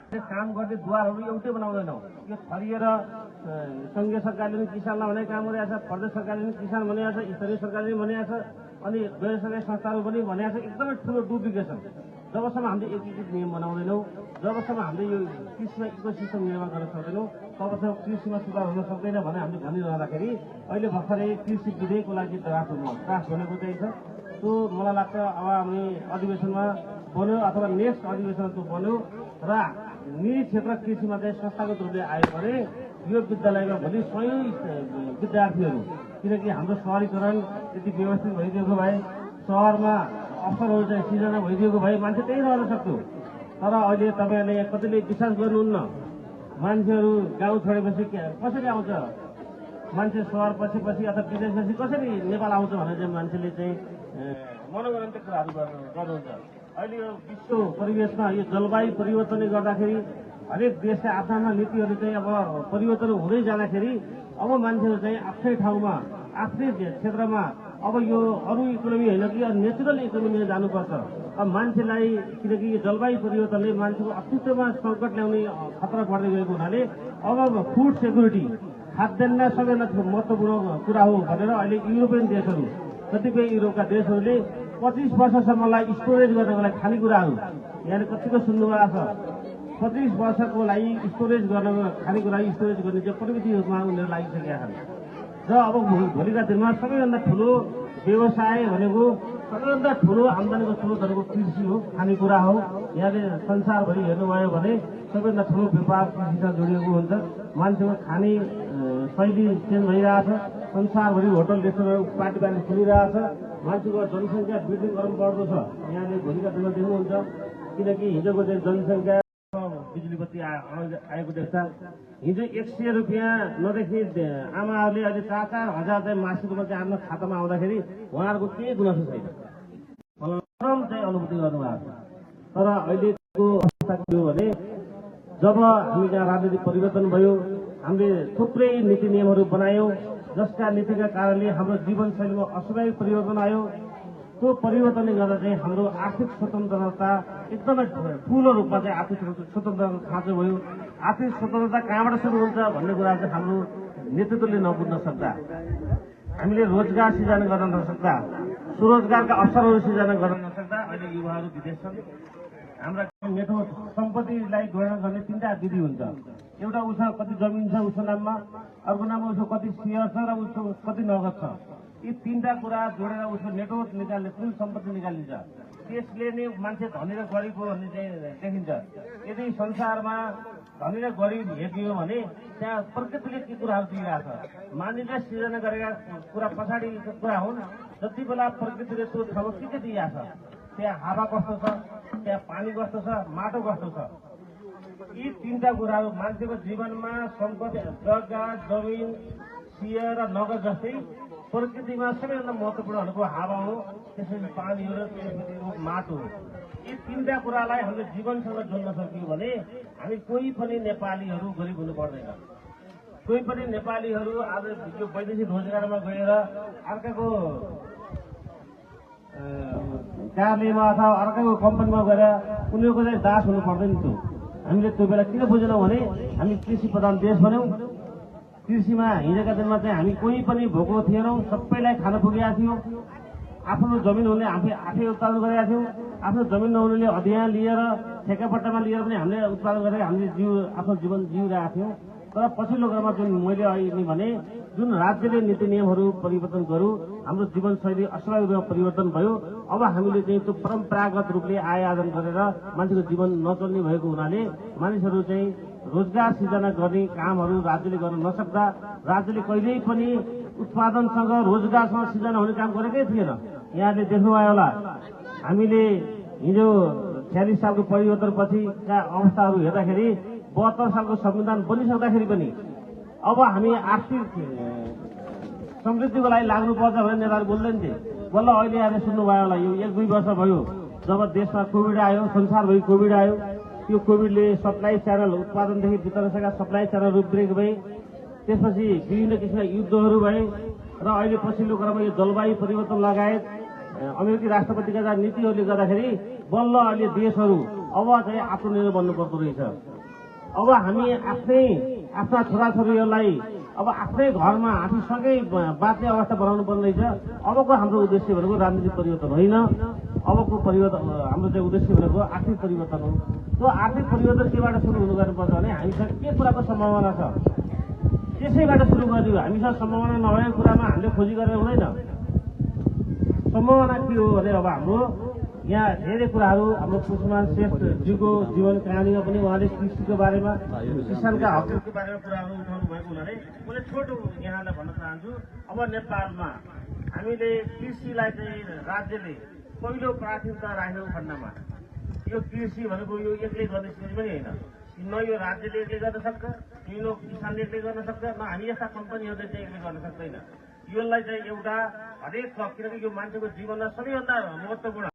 काम गर्ने द्वारहरू एउटै बनाउँदैनौँ। यो छरिएर सङ्घीय सरकारले पनि किसानलाई भनेको काम गरिरहेको छ, प्रदेश सरकारले पनि किसान भनिरहेको छ, स्थानीय सरकारले पनि भनिरहेको छ, अनि गैर सरकारी संस्थाहरू पनि भनिरहेको छ। एकदमै ठुलो डुप्लिकेसन। जबसम्म हामीले एकीकृत नियम बनाउँदैनौँ, जबसम्म हामीले यो कृषिमा इकोसिस्टम निर्माण गर्न सक्दैनौँ, तबसम्म कृषिमा सुधार हुन सक्दैन भनेर हामीले भनिरहँदाखेरि अहिले भर्खरै कृषि विधेयकको लागि ड्राफ्ट बनेको चाहिँ छ। त्यो मलाई लाग्छ अब हामी अधिवेशनमा बन्यो अथवा नेक्स्ट अधिवेशनमा त्यो बन्यो र निजी क्षेत्र कृषिमा चाहिँ संस्थागत रूपले आयो भने यो विद्यालयमा भोलि 100 विद्यार्थीहरू, किनकि हाम्रो सहरीकरण यति व्यवस्थित भइदिएको भए, सहरमा अवसरहरू चाहिँ सिर्जना भइदिएको भए मान्छे त्यही रहन सक्थ्यो। तर अहिले तपाईँहरूले कतिले विश्वास गर्नुहुन्न। मान्छेहरू गाउँ छोडेपछि कसरी आउँछ, मान्छे सहर पछि अथवा विदेशपछि कसरी नेपाल आउँछ भनेर चाहिँ मान्छेले चाहिँ मनोरञ्जक कुराहरू गर्नुहुन्छ। अहिले यो विश्व परिवेशमा यो जलवायु परिवर्तनले गर्दाखेरि हरेक देशका आफ्ना नीतिहरू चाहिँ अब परिवर्तन हुँदै जाँदाखेरि अब मान्छेहरू चाहिँ आफ्नै ठाउँमा आफ्नै क्षेत्रमा अब यो अरू इकोनोमी होइन कि नेचुरल इकोनोमीमा जानुपर्छ। अब मान्छेलाई, किनकि यो जलवायु परिवर्तनले मान्छेको अस्तित्वमा सङ्कट ल्याउने खतरा बढ्दै गएको हुनाले अब फुड सेक्युरिटी, खाद्यान्न सबैभन्दा महत्त्वपूर्ण कुरा हो भनेर अहिले युरोपियन देशहरू, कतिपय युरोपका देशहरूले 25 वर्षसम्मलाई स्टोरेज गर्नको लागि खानेकुराहरू, यहाँ कतिको सुन्नुभएको छ, 25 वर्षको लागि स्टोरेज गर्नको खानेकुरा स्टोरेज गर्ने चाहिँ प्रविधि रूपमा उनीहरू लागिसकेका छन्। र अब भोलिका दिनमा सबैभन्दा ठुलो व्यवसाय भनेको, सबैभन्दा ठुलो आम्दानीको स्रोतहरूको कृषि हो, खानेकुरा हो। यहाँले संसारभरि हेर्नुभयो भने सबैभन्दा ठुलो व्यापार कृषिसँग जोडिएको हुन्छ। मान्छेको खाने शैली चेन्ज भइरहेछ, संसारभरि होटल रेस्टुरेन्ट पार्टी बानी खुलिरहेछ, मान्छेको जनसङ्ख्या वृद्धि क्रम बढ्दो छ। यहाँले भोलिका दिनमा देख्नुहुन्छ, किनकि हिजोको चाहिँ जनसङ्ख्या बिजुली बत्ती आएको देख्छ। हिजो 100 रुपियाँ नदेखि आमाहरूले अहिले 4-4 हजार चाहिँ मासिक रूपमा चाहिँ आफ्नो खातामा आउँदाखेरि उहाँहरूको केही गुनासो छैन, परम चाहिँ अनुभूति गर्नुभएको छ। तर अहिलेको अवस्था के हो भने जब हामी यहाँ राजनीतिक परिवर्तन भयो, हामीले थुप्रै नीति नियमहरू बनायौँ, जसका नीतिका कारणले हाम्रो जीवनशैलीमा अस्वाभाविक परिवर्तन आयो। त्यो परिवर्तनले गर्दा चाहिँ हाम्रो आर्थिक स्वतन्त्रता एकदमै ठुलो रूपमा चाहिँ आर्थिक स्वतन्त्रता खाँचो भयो। आर्थिक स्वतन्त्रता कहाँबाट सुरु हुन्छ भन्ने कुरा चाहिँ हाम्रो नेतृत्वले नबुझ्न सक्दा, हामीले रोजगार सिर्जना गर्न नसक्दा, स्वरोजगारका अवसरहरू सिर्जना गर्न नसक्दा अहिले युवाहरू विदेश छन्। हाम्रा मेठो सम्पत्तिलाई गणना गर्ने 3टा विधि हुन्छ। एउटा उसको कति जमिन छ उसको नाममा, अर्को नाममा उसको कति सेयर छ र उसको कति नगद छ। यी 3टा कुरा जोडेर उसको नेटवर्क निकाल्ने, कुल सम्पत्ति निकालिन्छ। त्यसले नै मान्छे धनी र गरिब हो भन्ने चाहिँ देखिन्छ। यदि संसारमा धनी र गरिब हेरिदियो भने त्यहाँ प्रकृतिले के कुराहरू दिइरहेछ, मानिसले सृजना गरेका कुरा पछाडिको कुरा हुन्। जति बेला प्रकृतिले त्यो ठाउँमा के दिइरहेछ, त्यहाँ हावा कस्तो छ, त्यहाँ पानी कस्तो छ, माटो कस्तो छ, यी 3टा कुराहरू मान्छेको जीवनमा सम्पत्ति, जग्गा, जमिन, सेयर र नगद जस्तै प्रकृतिमा सबैभन्दा महत्त्वपूर्ण भनेको हावा हो, त्यसपछि पानी हो र त्यसपछि माटो हो। यी 3टा कुरालाई हामीले जीवनसँग जोड्न सक्यौँ भने हामी कोही पनि नेपालीहरू गरिब हुनु पर्दैन। कोही पनि नेपालीहरू आज यो वैदेशिक रोजगारमा गएर अर्काको कार्यालयमा अथवा अर्काको कम्पनीमा गएर उनीहरूको चाहिँ दास हुनु पर्दैन। थियो हामीले त्यो बेला किन बुझेनौँ भने हामी कृषि प्रधान देश भन्यौँ। कृषिमा हिजोका दिनमा चाहिँ हामी कोही पनि भोको थिएनौँ, सबैलाई खान पुगेका थियौँ। आफ्नो जमिन हुने आफै उत्पादन गरेका थियौँ। आफ्नो जमिन नहुनेले अधियान लिएर ठेकापट्टामा लिएर पनि हामीले उत्पादन गरेर हामीले आफ्नो जीवन जिउरहेका थियौँ। तर पछिल्लो क्रममा जुन मैले अहिले भने जुन राज्यले नीति नियमहरू परिवर्तन गर्यो, हाम्रो जीवनशैली अस्वाभाविक रूपमा परिवर्तन भयो। अब हामीले चाहिँ त्यो परम्परागत रूपले आय आर्जन गरेर मान्छेको जीवन नचल्ने भएको हुनाले मानिसहरू चाहिँ रोजगार सिर्जना गर्ने कामहरू राज्यले गर्न नसक्दा, राज्यले कहिल्यै पनि उत्पादनसँग रोजगारसँग सिर्जना हुने काम गरेकै थिएन। यहाँले देख्नुभयो होला, हामीले हिजो 46 सालको परिवर्तनपछिका अवस्थाहरू हेर्दाखेरि 72 सालको संविधान बनिसक्दाखेरि पनि अब हामी आर्थिक समृद्धिको लागि लाग्नुपर्छ भनेर नेताहरू बोल्दैन थिए। बल्ल अहिले आएर सुन्नुभयो होला, यो 1-2 वर्ष भयो जब देशमा कोभिड आयो, संसारभरि कोभिड आयो। त्यो कोभिडले सप्लाई च्यानल, उत्पादनदेखि वितरणका सप्लाई च्यानल रूपरेख भए। त्यसपछि विभिन्न किसिमका युद्धहरू भए र अहिले पछिल्लो क्रममा यो जलवायु परिवर्तन लगायत अमेरिकी राष्ट्रपतिका नीतिहरूले गर्दाखेरि बल्ल अहिले देशहरू अब चाहिँ आत्मनिर्भर बन्नुपर्दो रहेछ। अब हामी आफ्ना छोराछोरीहरूलाई अब आफ्नै घरमा आफूसँगै बाँच्ने अवस्था बनाउनु पर्ने रहेछ। अबको हाम्रो उद्देश्य भनेको राजनीतिक परिवर्तन होइन, अबको परिवर्तन हाम्रो चाहिँ उद्देश्य भनेको आर्थिक परिवर्तन हो। त्यो आर्थिक परिवर्तन केबाट सुरु हुनु गर्नुपर्छ भने हामीसँग के कुराको सम्भावना छ त्यसैबाट सुरु गरिदियो। हामीसँग सम्भावना नभएको कुरामा हामीले खोजी गरेर हुँदैन। सम्भावना के हो भने अब हाम्रो यहाँ धेरै कुराहरू हाम्रो पुष्पमान श्रेष्ठजीको जीवन कहानीमा पनि उहाँले कृषिको बारेमा किसानका हकको बारेमा कुराहरू उठाउनु भएको हुनाले मैले छोटो यहाँलाई भन्न चाहन्छु। अब नेपालमा हामीले कृषिलाई चाहिँ राज्यले पहिलो प्राथमिकता राखेको खण्डमा यो कृषि भनेको यो एक्लै गर्ने चिज पनि होइन। न यो राज्यले एक्लै गर्न सक्छ, न किसानले एक्लै गर्न सक्छ, न हामी यस्ता कम्पनीहरूले चाहिँ एक्लै गर्न सक्दैन। यसलाई चाहिँ एउटा हरेक किनकि यो मान्छेको जीवनमा सबैभन्दा महत्त्वपूर्ण